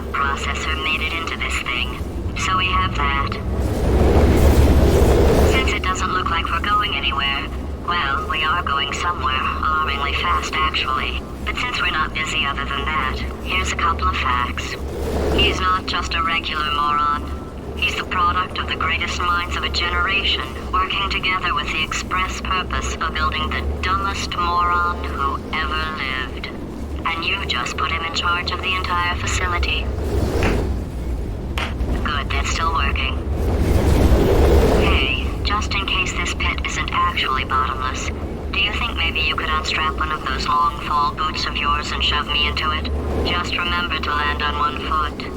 jump processor made it into this thing. So we have that. Since it doesn't look like we're going anywhere, well, we are going somewhere, alarmingly fast actually. But since we're not busy other than that, here's a couple of facts. He's not just a regular moron. He's the product of the greatest minds of a generation, working together with the express purpose of building the dumbest moron who ever lived. And you just put him in charge of the entire facility. Good, that's still working. Hey, just in case this pit isn't actually bottomless, do you think maybe you could unstrap one of those long fall boots of yours and shove me into it? Just remember to land on one foot.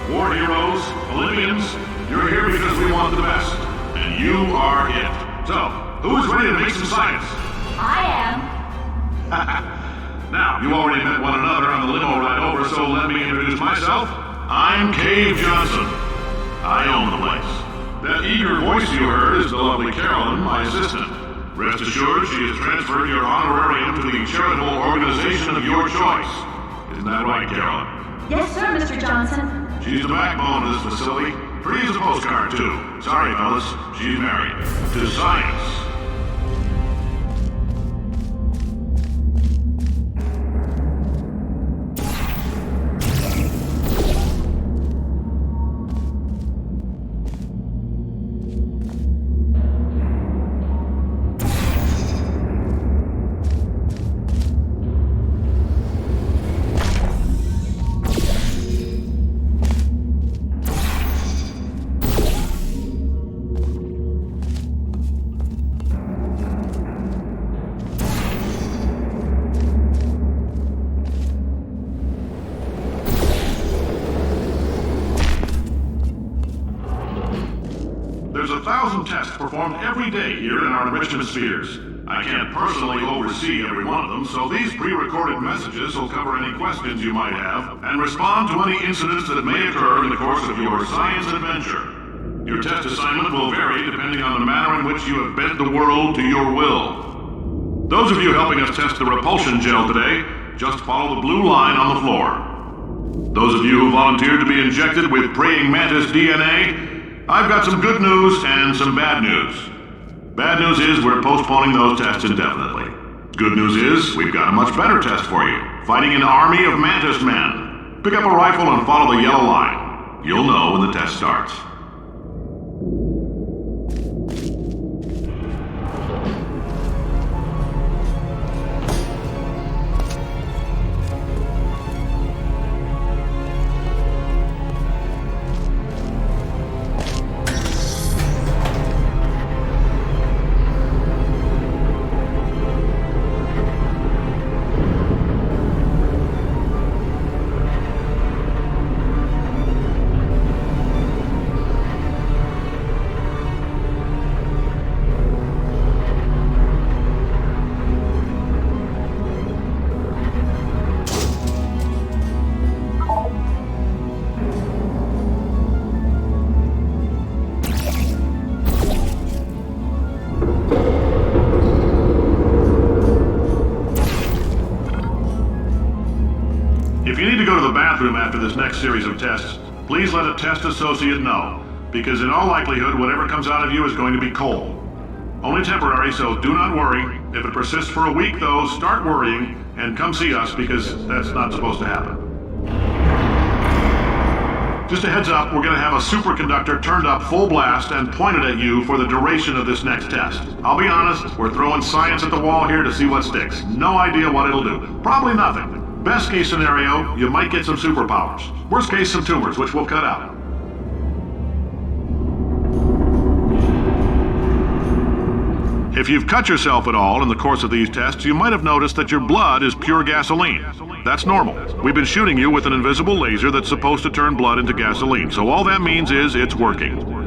War heroes, Olympians, you're here because we want the best. And you are it. So, who is ready to make some science? I am. Now, you already met one another on the limo ride over, so let me introduce myself. I'm Cave Johnson. I own the place. That eager voice you heard is the lovely Carolyn, my assistant. Rest assured, she has transferred your honorarium to the charitable organization of your choice. Isn't that right, Carolyn? Yes, sir, Mr. Johnson. She's the backbone of this facility. Pretty as a postcard, too. Sorry, fellas. She's married. To science. There's 1,000 tests performed every day here in our enrichment spheres. I can't personally oversee every one of them, so these pre-recorded messages will cover any questions you might have and respond to any incidents that may occur in the course of your science adventure. Your test assignment will vary depending on the manner in which you have bent the world to your will. Those of you helping us test the repulsion gel today, just follow the blue line on the floor. Those of you who volunteered to be injected with praying mantis DNA, I've got some good news and some bad news. Bad news is we're postponing those tests indefinitely. Good news is we've got a much better test for you. Fighting an army of mantis men. Pick up a rifle and follow the yellow line. You'll know when the test starts. If you need to go to the bathroom after this next series of tests, please let a test associate know, because in all likelihood, whatever comes out of you is going to be coal. Only temporary, so do not worry. If it persists for a week, though, start worrying and come see us, because that's not supposed to happen. Just a heads up, we're going to have a superconductor turned up full blast and pointed at you for the duration of this next test. I'll be honest, we're throwing science at the wall here to see what sticks. No idea what it'll do. Probably nothing. Best case scenario, you might get some superpowers. Worst case, some tumors, which we'll cut out. If you've cut yourself at all in the course of these tests, you might have noticed that your blood is pure gasoline. That's normal. We've been shooting you with an invisible laser that's supposed to turn blood into gasoline, so all that means is it's working.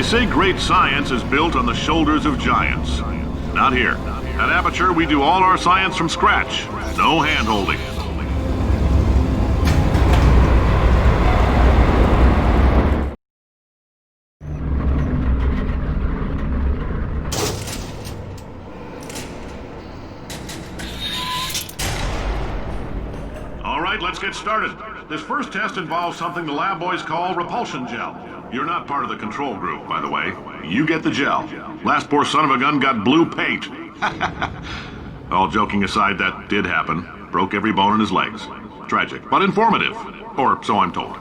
They say great science is built on the shoulders of giants. Not here. At Aperture, we do all our science from scratch. No hand-holding. All right, let's get started. This first test involves something the lab boys call repulsion gel. You're not part of the control group, by the way. You get the gel. Last poor son of a gun got blue paint. All joking aside, that did happen. Broke every bone in his legs. Tragic, but informative. Or so I'm told.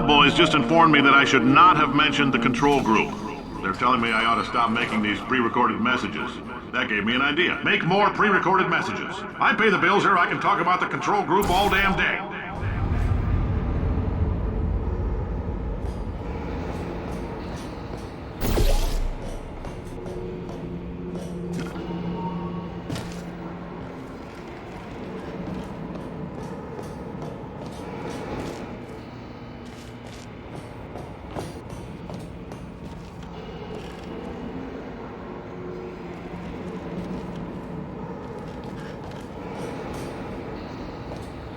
Boys just informed me that I should not have mentioned the control group. They're telling me I ought to stop making these pre-recorded messages. That gave me an idea. Make more pre-recorded messages. I pay the bills here, I can talk about the control group all damn day.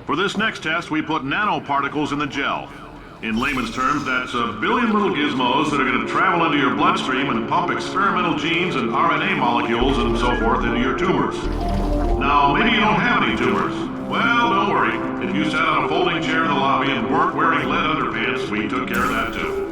For this next test, we put nanoparticles in the gel. In layman's terms, that's a billion little gizmos that are going to travel into your bloodstream and pump experimental genes and RNA molecules and so forth into your tumors. Now, maybe you don't have any tumors. Well, don't worry. If you sat on a folding chair in the lobby and weren't wearing lead underpants, we took care of that too.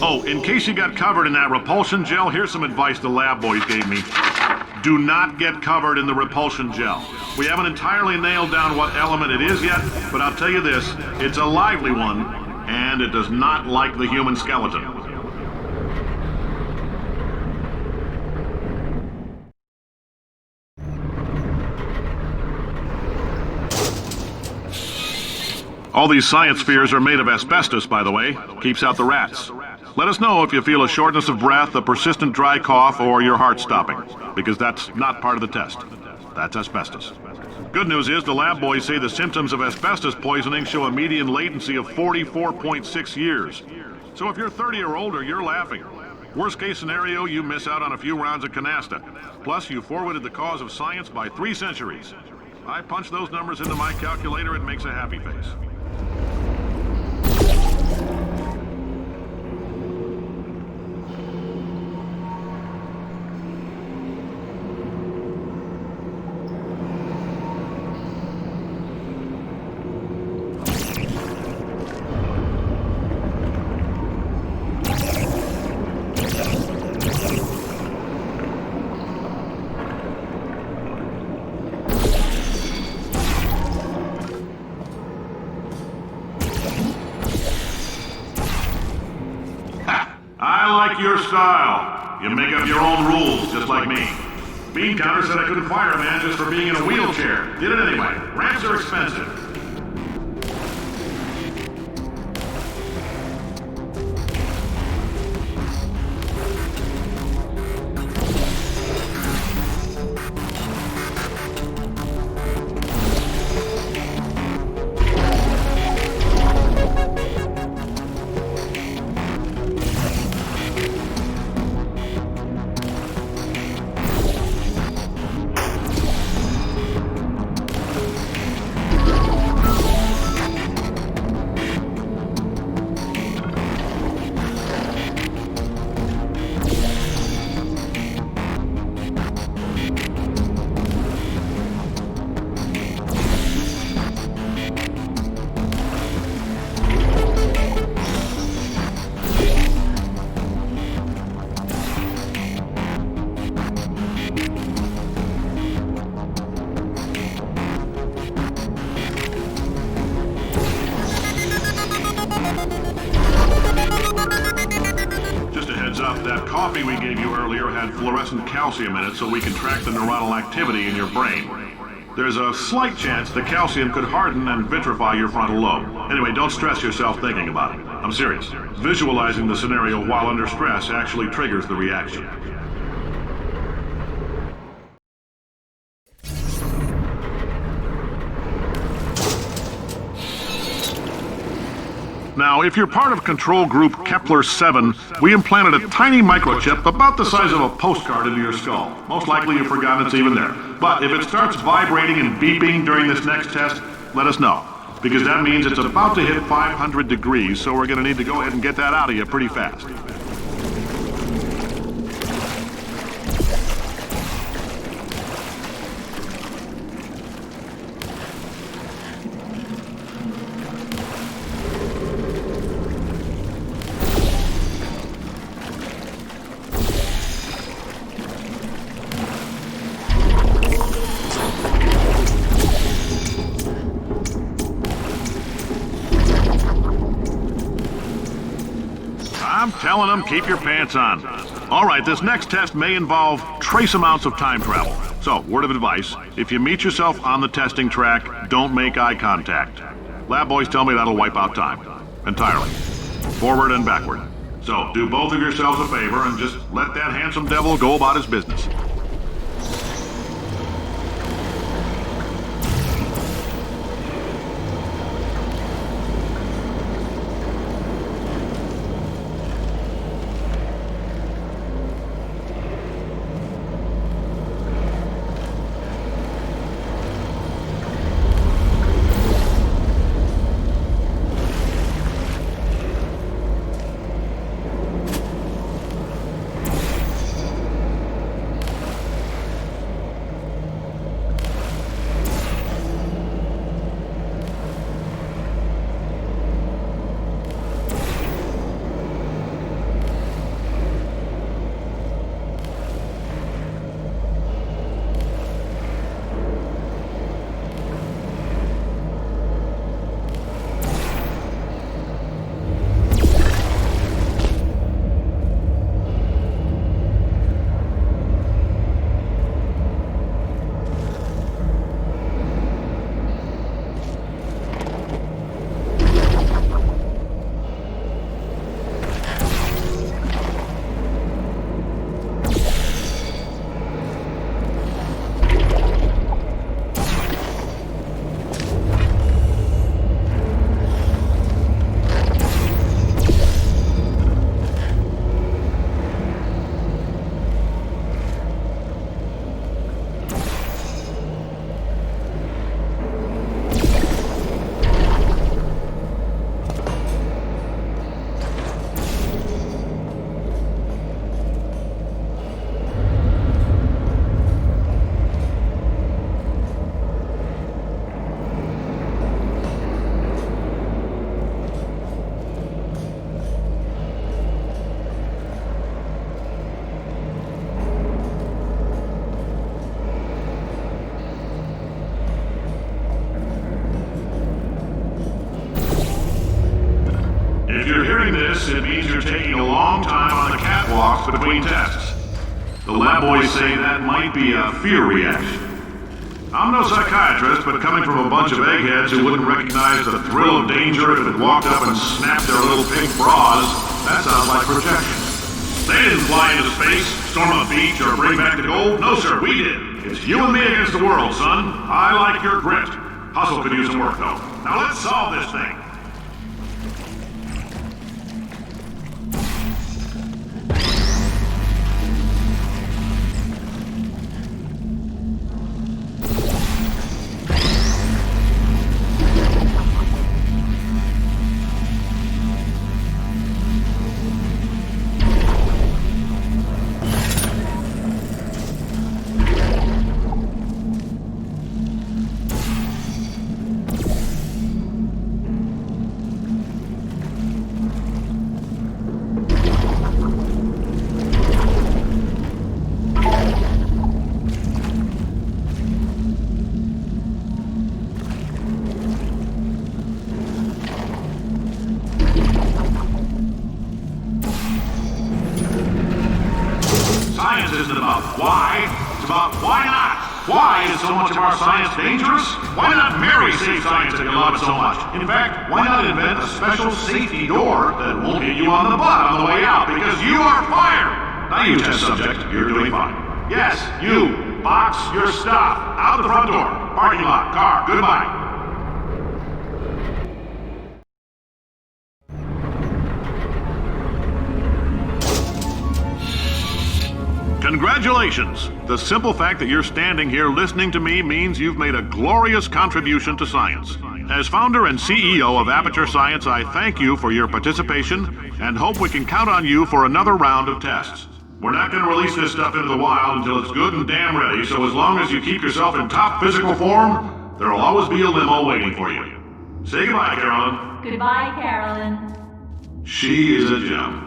Oh, in case you got covered in that repulsion gel, here's some advice the lab boys gave me. Do not get covered in the repulsion gel. We haven't entirely nailed down what element it is yet, but I'll tell you this, it's a lively one, and it does not like the human skeleton. All these science spheres are made of asbestos, by the way. Keeps out the rats. Let us know if you feel a shortness of breath, a persistent dry cough, or your heart stopping, because that's not part of the test. That's asbestos. Good news is the lab boys say the symptoms of asbestos poisoning show a median latency of 44.6 years. So if you're 30 or older, you're laughing. Worst case scenario, you miss out on a few rounds of canasta. Plus, you forwarded the cause of science by 3 centuries. I punch those numbers into my calculator, it makes a happy face. like your style. You make up your own rules, just like me. Bean Counter said I couldn't fire a man just for being in a wheelchair. Did it anyway. Ramps are expensive. That coffee we gave you earlier had fluorescent calcium in it so we can track the neuronal activity in your brain. There's a slight chance the calcium could harden and vitrify your frontal lobe. Anyway, don't stress yourself thinking about it. I'm serious. Visualizing the scenario while under stress actually triggers the reaction. Now, if you're part of Control Group Kepler-7, we implanted a tiny microchip about the size of a postcard into your skull. Most likely you've forgotten it's even there. But if it starts vibrating and beeping during this next test, let us know. Because that means it's about to hit 500 degrees, so we're going to need to go ahead and get that out of you pretty fast. I'm telling them, keep your pants on. All right, this next test may involve trace amounts of time travel. So, word of advice, if you meet yourself on the testing track, don't make eye contact. Lab boys tell me that'll wipe out time. Entirely. Forward and backward. So, do both of yourselves a favor and just let that handsome devil go about his business. If you're hearing this, it means you're taking a long time on the cat walks between tests. The lab boys say that might be a fear reaction. I'm no psychiatrist, but coming from a bunch of eggheads who wouldn't recognize the thrill of danger if it walked up and snapped their little pink bras, that sounds like protection. They didn't fly into space, storm a beach, or bring back the gold. No, sir, we did. It's you and me against the world, son. I like your grit. Hustle could use some work, though. Now let's solve this thing. Science isn't about why, it's about why not. Why is so much of our science dangerous? Why not marry safe science if you love it so much? In fact, why not invent a special safety door that won't hit you on the butt on the way out because you are fired? Now you test subject, you're doing fine. Yes, you, box your stuff, out the front door, parking lot, car, goodbye. Congratulations! The simple fact that you're standing here listening to me means you've made a glorious contribution to science. As founder and CEO of Aperture Science, I thank you for your participation and hope we can count on you for another round of tests. We're not going to release this stuff into the wild until it's good and damn ready, so as long as you keep yourself in top physical form, there'll always be a limo waiting for you. Say goodbye, Carolyn. Goodbye, Carolyn. She is a gem.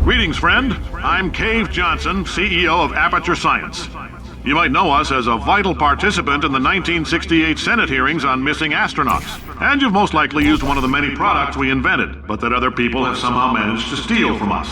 Greetings, friend. I'm Cave Johnson, CEO of Aperture Science. You might know us as a vital participant in the 1968 Senate hearings on missing astronauts. And you've most likely used one of the many products we invented, but that other people have somehow managed to steal from us.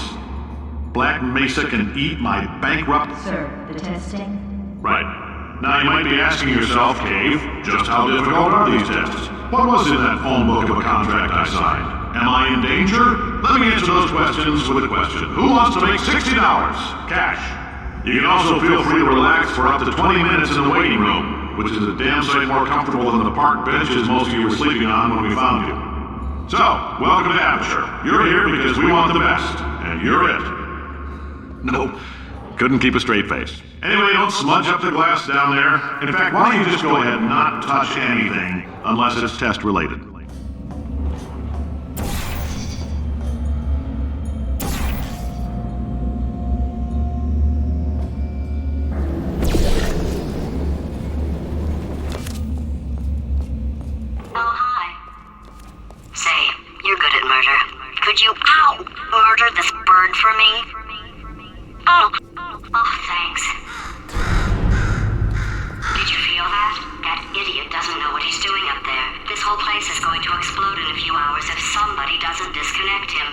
Black Mesa can eat my bankrupt... Sir, the testing? Right. Now you might be asking yourself, Cave, just how difficult are these tests? What was in that phone book of a contract I signed? Am I in danger? Let me answer those questions with a question. Who wants to make $60? Cash. You can also feel free to relax for up to 20 minutes in the waiting room, which is a damn sight more comfortable than the park benches most of you were sleeping on when we found you. So, welcome to Aperture. You're here because we want the best, and you're it. Nope. Couldn't keep a straight face. Anyway, don't smudge up the glass down there. In fact, why don't you just go ahead and not touch anything unless it's test related. Could you, murder this bird for me? Oh, thanks. Did you feel that? That idiot doesn't know what he's doing up there. This whole place is going to explode in a few hours if somebody doesn't disconnect him.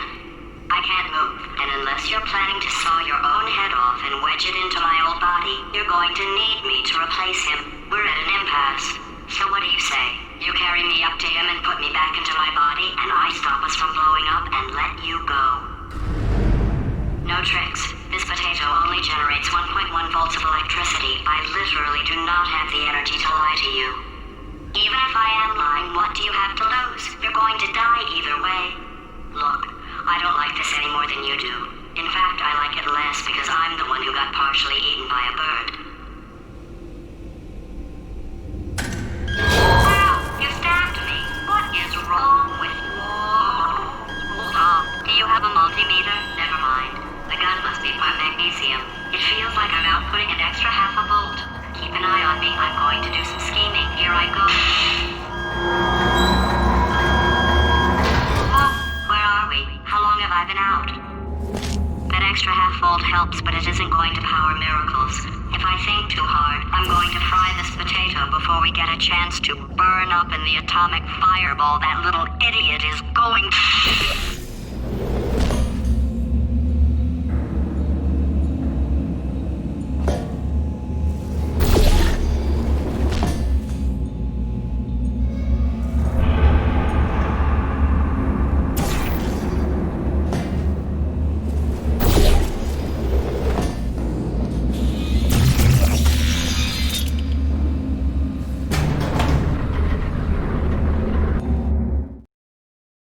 I can't move, and unless you're planning to saw your own head off and wedge it into my old body, you're going to need me to replace him. We're at an impasse. So what do you say? You carry me up to him and put me back into my body, and I stop us from blowing up and let you go. No tricks. This potato only generates 1.1 volts of electricity. I literally do not have the energy to lie to you. Even if I am lying, what do you have to lose? You're going to die either way. Look, I don't like this any more than you do. In fact, I like it less because I'm the one who got partially eaten by a bird. Ow! You stabbed me! What is wrong with you? Tom, do you have a multimeter? Never mind. The gun must be part magnesium. It feels like I'm outputting an extra half a volt. Keep an eye on me. I'm going to do some scheming. Here I go. Oh, where are we? How long have I been out? That extra half volt helps, but it isn't going to power miracles. If I think too hard, I'm going to fry this potato before we get a chance to burn up in the atomic fireball that little idiot is going to...